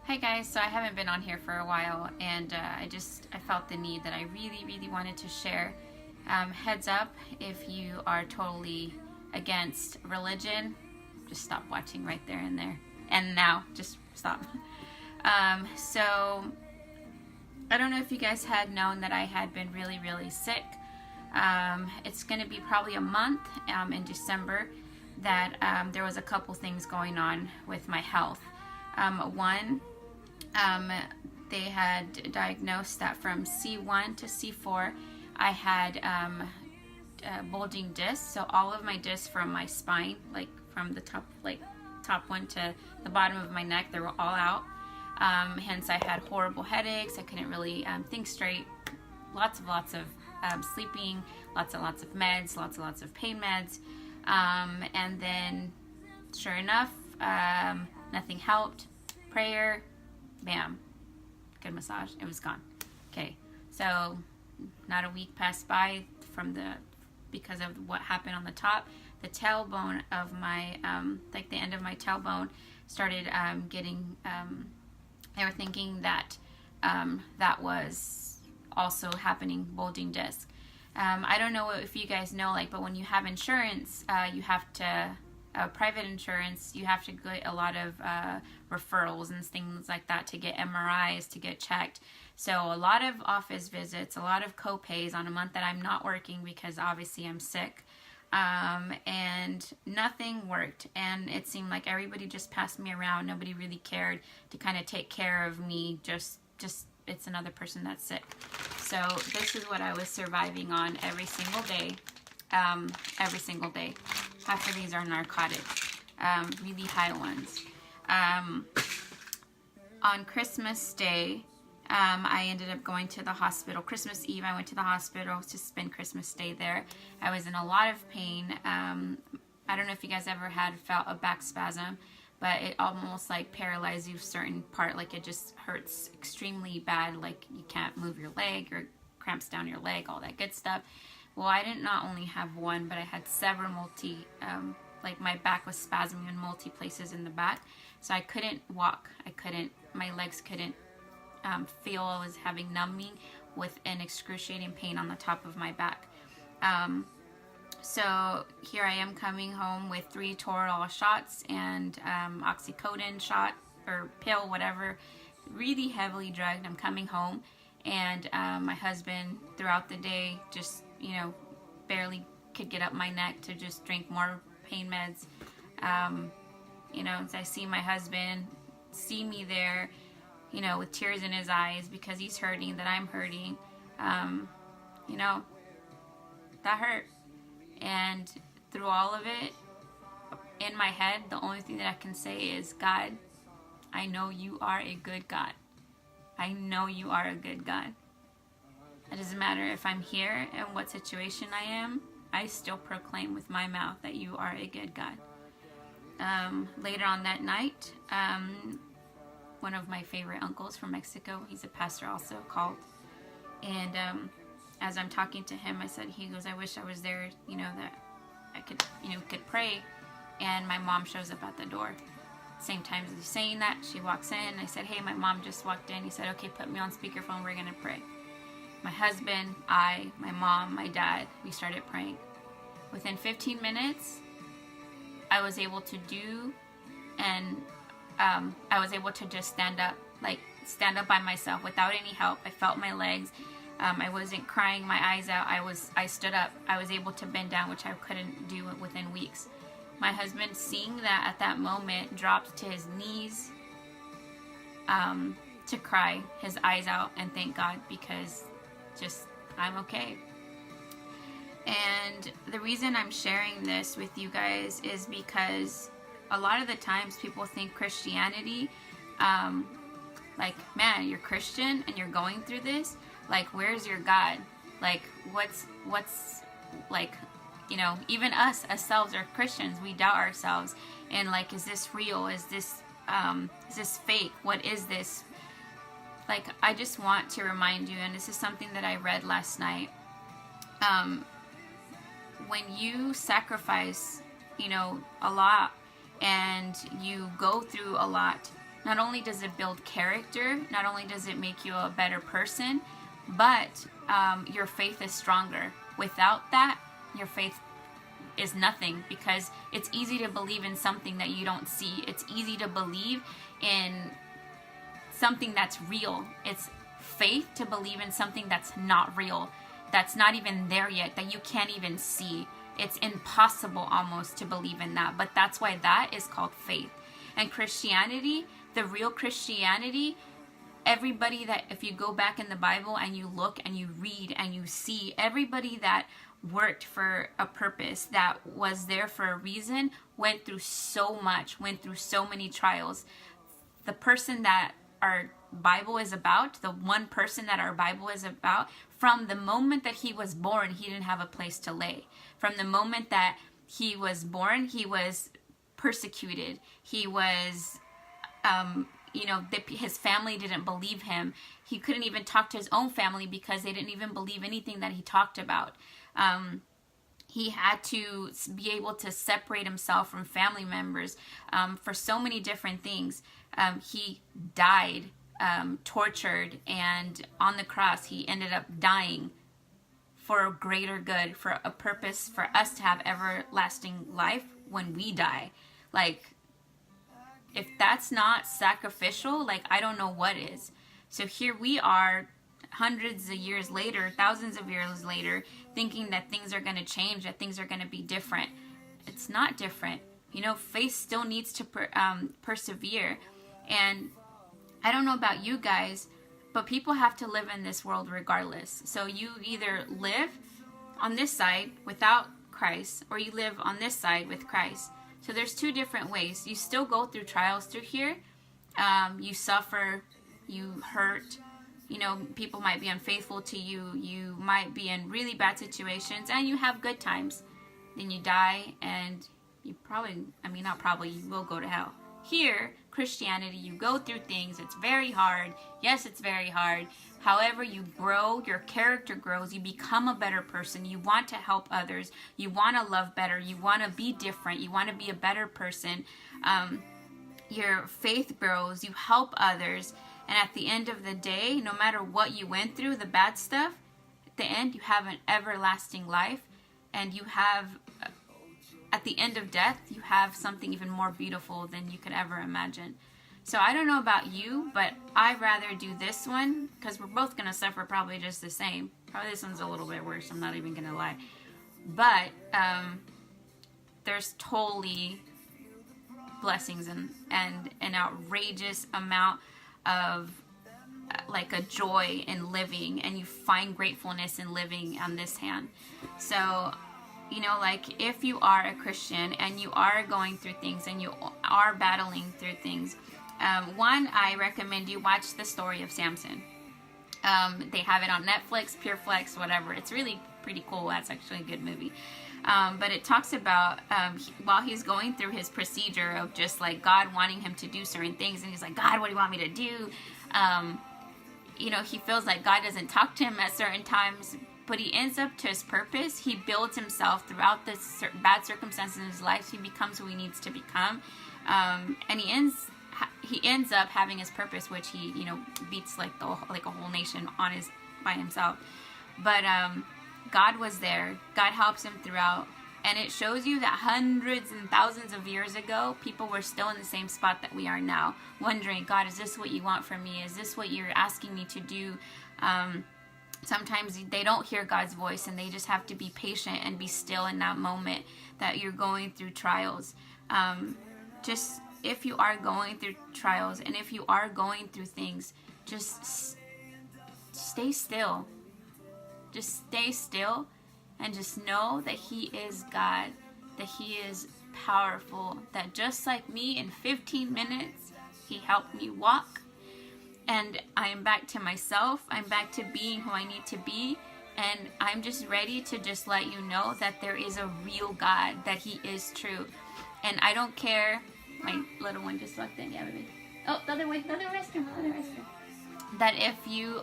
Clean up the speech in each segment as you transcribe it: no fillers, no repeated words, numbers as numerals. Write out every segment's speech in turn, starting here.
Hi guys, so I haven't been on here for a while, and I felt the need that I really wanted to share. Heads up, if you are totally against religion, just stop watching right there and there. And now, just stop. So, I don't know if you guys had known that I had been really sick. It's going to be probably a month in December that there was a couple things going on with my health. One, they had diagnosed that from C1 to C4 I had bulging discs. So all of my discs from my spine, like from the top one to the bottom of my neck, they were all out. Hence I had horrible headaches. I couldn't really think straight. Lots of sleeping, lots of meds, lots of pain meds. And then sure enough, nothing helped. Prayer, bam, good massage, it was gone. Okay, so not a week passed by because of what happened on the top. The tailbone of my, like the end of my tailbone started getting, they were thinking that that was also happening, bulging disc. I don't know if you guys know, but when you have insurance, you have to, private insurance, you have to get a lot of referrals and things like that to get MRIs, to get checked. So a lot of office visits, a lot of co-pays on a month that I'm not working because obviously I'm sick. And nothing worked. And it seemed like everybody just passed me around. Nobody really cared to kind of take care of me. Just it's another person that's sick. So this is what I was surviving on every single day. Every single day. Half of these are narcotics, really high ones. On Christmas Day, I ended up going to the hospital. Christmas Eve, I went to the hospital to spend Christmas Day there. I was in a lot of pain. I don't know if you guys ever felt a back spasm, but it almost like paralyzes you a certain part. Like it just hurts extremely bad. Like you can't move your leg or cramps down your leg, all that good stuff. Well, I didn't not only have one, but I had several like my back was spasming in multi places in the back. So I couldn't walk. My legs couldn't feel. I was having numbing with an excruciating pain on the top of my back. So here I am coming home with 3 Toradol shots and oxycodone shot or pill, whatever, really heavily drugged. I'm coming home, and my husband throughout the day just, barely could get up my neck to just drink more pain meds. As I see my husband, see me there, with tears in his eyes because he's hurting, that I'm hurting, that hurt. And through all of it, in my head, the only thing that I can say is, God, I know you are a good God. I know you are a good God. It doesn't matter if I'm here and what situation I am, I still proclaim with my mouth that you are a good God. Later on that night, one of my favorite uncles from Mexico, he's a pastor also, called. And as I'm talking to him, he goes, I wish I was there, that I could, could pray. And my mom shows up at the door. Same time as he's saying that, she walks in. I said, hey, my mom just walked in. He said, okay, put me on speakerphone, we're going to pray. My husband, my mom, my dad, we started praying. Within 15 minutes, I was able to do, and I was able to just stand up by myself without any help. I felt my legs. I wasn't crying my eyes out. I stood up. I was able to bend down, which I couldn't do within weeks. My husband, seeing that at that moment, dropped to his knees to cry his eyes out and thank God, because I'm okay. And the reason I'm sharing this with you guys is because a lot of the times people think Christianity, man, you're Christian and you're going through this, where's your God? What's even us ourselves are Christians, we doubt ourselves, and is this real? Is this fake? What is this? I just want to remind you, and this is something that I read last night, when you sacrifice, a lot, and you go through a lot, not only does it build character, not only does it make you a better person, but your faith is stronger. Without that, your faith is nothing, because it's easy to believe in something that you don't see. It's easy to believe in something that's real. It's faith to believe in something that's not real, that's not even there yet, that you can't even see. It's impossible almost to believe in that, but that's why that is called faith. And Christianity, the real Christianity, everybody that, if you go back in the Bible and you look and you read and you see, everybody that worked for a purpose, that was there for a reason, went through so much, went through so many trials. The person that our Bible is about, the one person that our Bible is about, from the moment that he was born, he didn't have a place to lay. From the moment that he was born, he was persecuted. He was, his family didn't believe him. He couldn't even talk to his own family because they didn't even believe anything that he talked about. He had to be able to separate himself from family members for so many different things. He died, tortured, and on the cross he ended up dying for a greater good, for a purpose, for us to have everlasting life when we die. Like, if that's not sacrificial, like, I don't know what is. So here we are, hundreds of years later, thousands of years later, thinking that things are going to change, that things are going to be different. It's not different. Faith still needs to persevere. And I don't know about you guys, but people have to live in this world regardless. So you either live on this side without Christ, or you live on this side with Christ. So there's two different ways. You still go through trials through here. You suffer, you hurt. People might be unfaithful to you. You might be in really bad situations, and you have good times. Then you die, and you you will go to hell. Here, Christianity, you go through things. It's very hard. Yes, it's very hard. However, you grow, your character grows, you become a better person. You want to help others. You want to love better. You want to be different. You want to be a better person. Your faith grows. You help others. And at the end of the day, no matter what you went through, the bad stuff, at the end, you have an everlasting life. And you have, at the end of death, you have something even more beautiful than you could ever imagine. So I don't know about you, but I'd rather do this one, because we're both going to suffer probably just the same. Probably this one's a little bit worse, I'm not even going to lie. But there's totally blessings and an outrageous amount of like a joy in living, and you find gratefulness in living on this hand. So, like, if you are a Christian and you are going through things and you are battling through things, one, I recommend you watch the story of Samson. They have it on Netflix, PureFlex, whatever. It's really pretty cool. That's actually a good movie. But it talks about while he's going through his procedure of just like God wanting him to do certain things, and he's like, God, what do you want me to do? He feels like God doesn't talk to him at certain times, but he ends up to his purpose. He builds himself throughout the bad circumstances in his life. He becomes who he needs to become, and he ends up having his purpose, which he beats like a whole nation by himself. But God was there. God helps him throughout. And it shows you that hundreds and thousands of years ago, people were still in the same spot that we are now, wondering, God, is this what you want from me? Is this what you're asking me to do? Sometimes they don't hear God's voice, and they just have to be patient and be still in that moment that you're going through trials. Just if you are going through trials, and if you are going through things, just stay still. Just stay still and just know that He is God, that He is powerful, that just like me, in 15 minutes, He helped me walk. And I am back to myself. I'm back to being who I need to be. And I'm just ready to just let you know that there is a real God, that He is true. And I don't care. My little one just walked in. Yeah, baby. Oh, the other way. The other restroom. That if you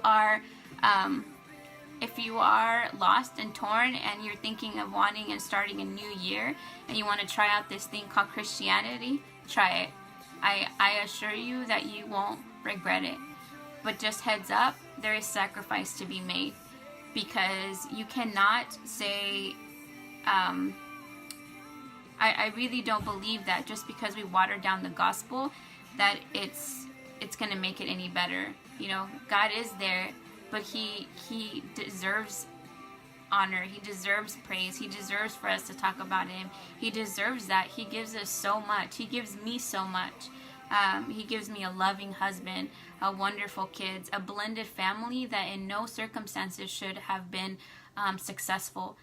are lost and torn, and you're thinking of wanting and starting a new year, and you want to try out this thing called Christianity, try it. I assure you that you won't regret it. But just heads up, there is sacrifice to be made, because you cannot say, I really don't believe that just because we water down the gospel that it's going to make it any better. You know, God is there, but he deserves honor. He deserves praise. He deserves for us to talk about him. He deserves that. He gives us so much. He gives me so much. He gives me a loving husband, a wonderful kids, a blended family that in no circumstances should have been successful.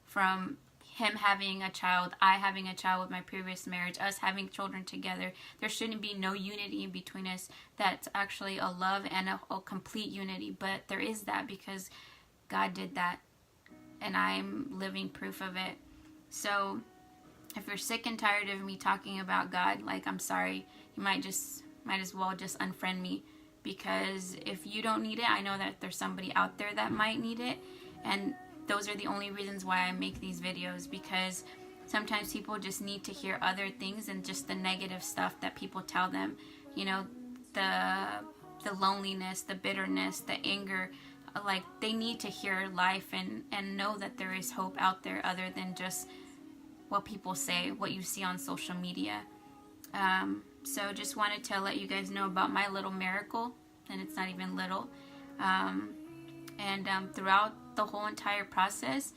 From him having a child, I having a child with my previous marriage, us having children together, there shouldn't be no unity between us. That's actually a love and a complete unity. But there is that because God did that, and I'm living proof of it. So if you're sick and tired of me talking about God, like, I'm sorry, you might as well just unfriend me, because if you don't need it, I know that there's somebody out there that might need it. And those are the only reasons why I make these videos, because sometimes people just need to hear other things than just the negative stuff that people tell them. You know, the loneliness, the bitterness, the anger. Like, they need to hear life and know that there is hope out there other than just what people say, what you see on social media. So just wanted to let you guys know about my little miracle, and it's not even little. Throughout the whole entire process,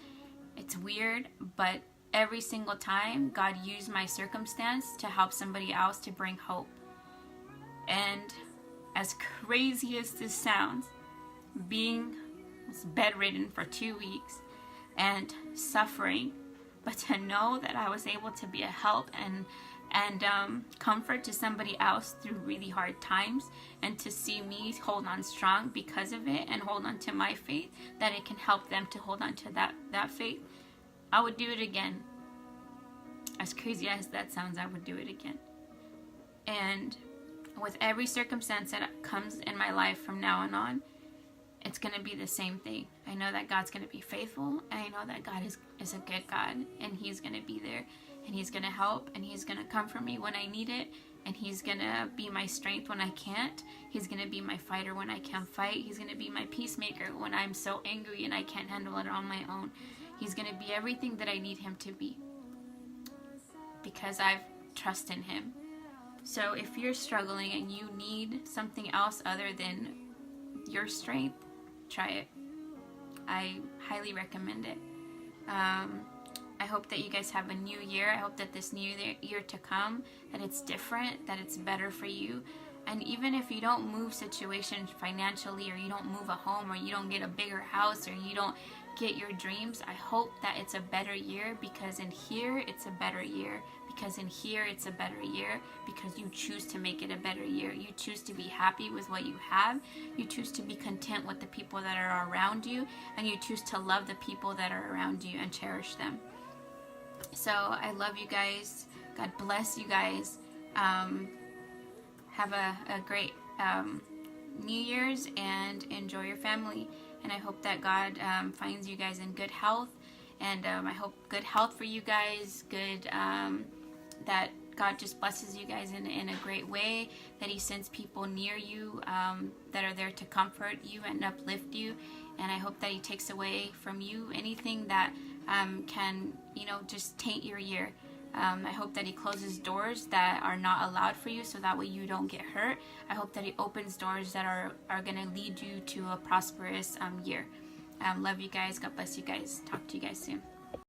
it's weird, but every single time God used my circumstance to help somebody else, to bring hope. And as crazy as this sounds, being bedridden for 2 weeks and suffering, but to know that I was able to be a help and comfort to somebody else through really hard times, and to see me hold on strong because of it and hold on to my faith, that it can help them to hold on to that faith, I would do it again. As crazy as that sounds, I would do it again. And with every circumstance that comes in my life from now on, it's going to be the same thing. I know that God's going to be faithful, and I know that God is a good God, and he's going to be there, and he's going to help, and he's going to comfort me when I need it, and he's going to be my strength when I can't. He's going to be my fighter when I can't fight. He's going to be my peacemaker when I'm so angry and I can't handle it on my own. He's going to be everything that I need him to be, because I've trust in him. So if you're struggling and you need something else other than your strength, try it. I highly recommend it. I hope that you guys have a new year. I hope that this new year to come, that it's different, that it's better for you. And even if you don't move situations financially, or you don't move a home, or you don't get a bigger house, or you don't get your dreams, I hope that it's a better year, because in here it's a better year. Because in here it's a better year, because you choose to make it a better year. You choose to be happy with what you have. You choose to be content with the people that are around you, and you choose to love the people that are around you and cherish them. So I love you guys. God bless you guys. Have a great New Year's, and enjoy your family. And I hope that God finds you guys in good health. And I hope good health for you guys, that God just blesses you guys in a great way, that he sends people near you that are there to comfort you and uplift you. And I hope that he takes away from you anything that can, just taint your year. I hope that he closes doors that are not allowed for you, so that way you don't get hurt. I hope that he opens doors that are going to lead you to a prosperous year. Love you guys. God bless you guys. Talk to you guys soon.